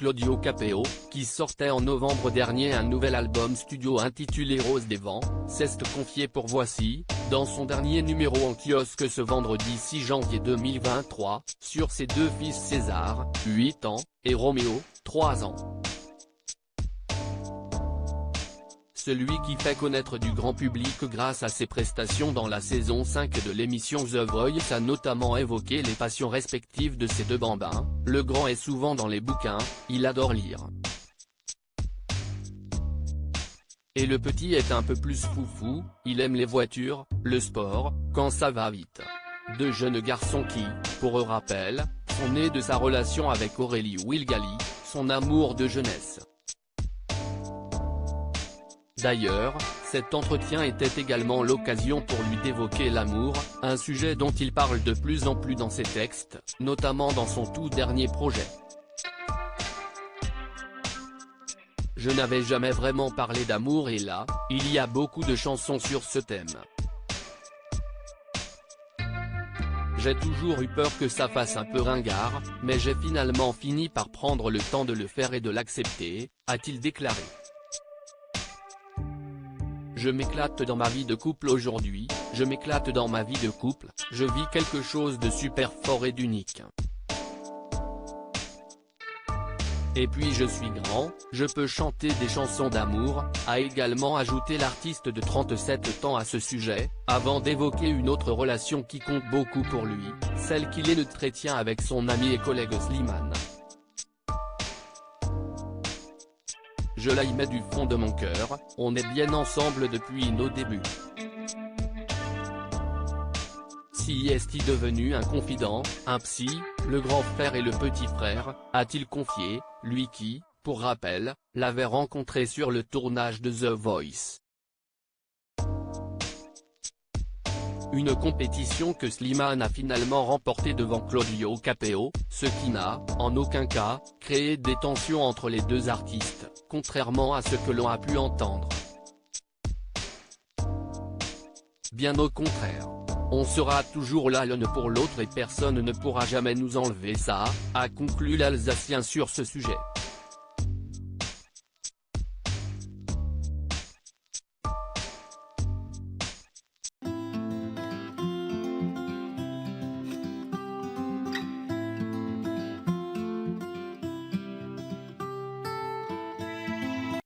Claudio Capéo, qui sortait en novembre dernier un nouvel album studio intitulé Rose des Vents, s'est confié pour Voici, dans son dernier numéro en kiosque ce vendredi 6 janvier 2023, sur ses deux fils César, 8 ans, et Roméo, 3 ans. Celui qui fait connaître du grand public grâce à ses prestations dans la saison 5 de l'émission The Voice a notamment évoqué les passions respectives de ses deux bambins. Le grand est souvent dans les bouquins, il adore lire. Et le petit est un peu plus foufou, il aime les voitures, le sport, quand ça va vite. Deux jeunes garçons qui, pour rappel, sont nés de sa relation avec Aurélie Wilgali, son amour de jeunesse. D'ailleurs, cet entretien était également l'occasion pour lui d'évoquer l'amour, un sujet dont il parle de plus en plus dans ses textes, notamment dans son tout dernier projet. Je n'avais jamais vraiment parlé d'amour et là, il y a beaucoup de chansons sur ce thème. J'ai toujours eu peur que ça fasse un peu ringard, mais j'ai finalement fini par prendre le temps de le faire et de l'accepter, a-t-il déclaré. Je m'éclate dans ma vie de couple aujourd'hui, je m'éclate dans ma vie de couple, je vis quelque chose de super fort et d'unique. Et puis je suis grand, je peux chanter des chansons d'amour, a également ajouté l'artiste de 37 ans à ce sujet, avant d'évoquer une autre relation qui compte beaucoup pour lui, celle qu'il entretient avec son ami et collègue Slimane. Je l'aimais du fond de mon cœur, on est bien ensemble depuis nos débuts. Si est-il devenu un confident, un psy, le grand frère et le petit frère, a-t-il confié, lui qui, pour rappel, l'avait rencontré sur le tournage de The Voice. Une compétition que Slimane a finalement remportée devant Claudio Capéo, ce qui n'a, en aucun cas, créé des tensions entre les deux artistes, contrairement à ce que l'on a pu entendre. Bien au contraire. On sera toujours là l'un pour l'autre et personne ne pourra jamais nous enlever ça, a conclu l'Alsacien sur ce sujet.